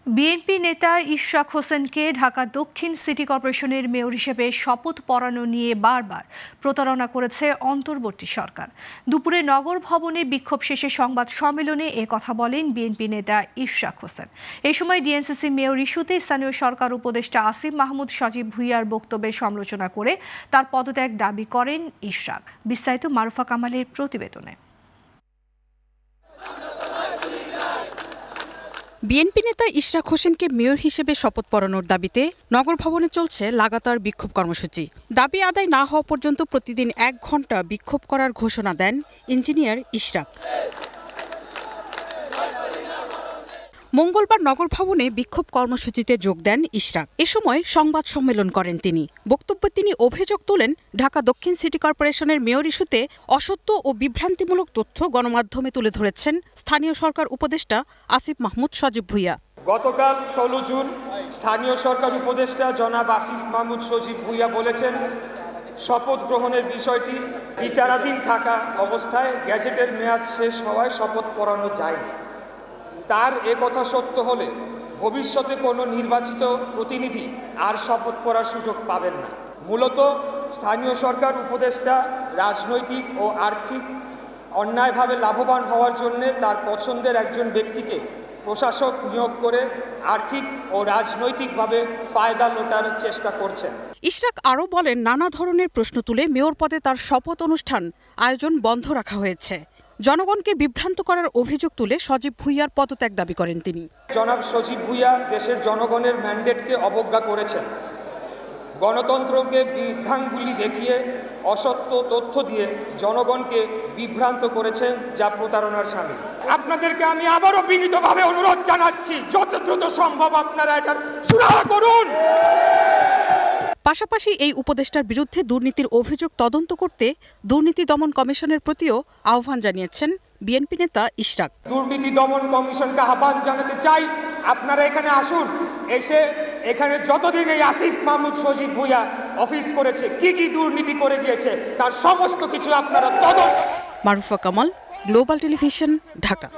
BNP নেতা ইশরাক হোসেনকে ঢাকা দক্ষিণ সিটি কর্পোরেশনের মেয়র হিসেবে শপথ পড়ানো নিয়ে বারবার প্রতারণা করেছে অন্তর্বর্তী সরকার। দুপুরে নগর ভবনে বিক্ষোভ শেষে সংবাদ সম্মেলনে এ কথা বলেন বিএনপি নেতা ইশরাক হোসেন। এই সময় ডিএনসিসি মেয়র ইস্যুতে স্থানীয় সরকার উপদেষ্টা আসিফ মাহমুদ সজীব ভুঁইয়ার বক্তব্যের সমালোচনা করে তার পদত্যাগ দাবি করেন ইশরাক। বিস্তারিত মারুফা কামালের প্রতিবেদনে। বিএনপি নেতা ইশরাক হোসেনকে মেয়র হিসেবে শপথ পড়ানোর দাবিতে নগর ভবনে চলছে লাগাতার বিক্ষোভ কর্মসূচি। দাবি আদায় না হওয়া পর্যন্ত প্রতিদিন 1 ঘণ্টা বিক্ষোভ করার ঘোষণা দেন ইঞ্জিনিয়ার ইশরাক। মঙ্গলবার নগর ভবনে বিক্ষোভ কর্মসূচিতে যোগ দেন ইশরাক। এ সময় সংবাদ সম্মেলন করেন তিনি। বক্তব্যে তিনি অভিযোগ তোলেন, ঢাকা দক্ষিণ সিটি কর্পোরেশনের মেয়র ইস্যুতে অসত্য ও বিভ্রান্তিমূলক তথ্য গণমাধ্যমে তুলে ধরেছেন স্থানীয় সরকার উপদেষ্টা আসিফ মাহমুদ সজীব ভুঁইয়া। গতকাল 16 জুন স্থানীয় সরকার উপদেষ্টা জনাব আসিফ মাহমুদ সজীব ভুঁইয়া বলেছেন, শপথ গ্রহণের বিষয়টি বিচারাধীন থাকা অবস্থায় গ্যাজেটের মেয়াদ শেষ হওয়ায় শপথ পড়ানো যায়নি। তার কথা সত্য হলে ভবিষ্যতে কোনো নির্বাচিত প্রতিনিধি আর শপথ পড়ার সুযোগ পাবেন না। মূলত স্থানীয় সরকার উপদেষ্টা রাজনৈতিক ও আর্থিক অন্যায়ভাবে লাভবান হওয়ার জন্য তার পছন্দের একজন ব্যক্তিকে প্রশাসক নিয়োগ করে আর্থিক ও রাজনৈতিকভাবে ফায়দা লোটার চেষ্টা করছেন। ইশরাক আরও বলেন, নানা ধরনের প্রশ্ন তুলে মেয়র পদে তার শপথ অনুষ্ঠান আয়োজন বন্ধ রাখা হয়েছে। জনগণকে বিভ্রান্ত করার অভিযোগ তুলে সজীব ভুঁইয়ার পদত্যাগ দাবি করেন তিনি। জনাব সজীব ভুঁইয়া দেশের জনগণের ম্যান্ডেটকে অবজ্ঞা করেছেন, গণতন্ত্রকে বৃদ্ধাঙ্গুলি দেখিয়ে অসত্য তথ্য দিয়ে জনগণকে বিভ্রান্ত করেছেন, যা প্রতারণার শামিল। আপনাদেরকে আমি আবারও বিনীতভাবে অনুরোধ জানাচ্ছি, যত দ্রুত সম্ভব আপনারা এটার সুরাহা করুন। পাশাপাশি এই উপদেষ্টার বিরুদ্ধে দুর্নীতির অভিযোগ তদন্ত করতে দুর্নীতি দমন কমিশনের প্রতিও আহ্বান জানিয়েছেন বিএনপি নেতা ইশরাক। দুর্নীতি দমন কমিশনকে আহ্বান জানাতে চাই, আপনারা এখানে আসুন, এসে এখানে যতদিন এই আসিফ মাহমুদ সজীব ভুঁইয়া অফিস করেছে, কি দুর্নীতি করে গিয়েছে তার সমস্ত কিছু আপনারা তদন্ত। Marufa Kamal, global television, Dhaka.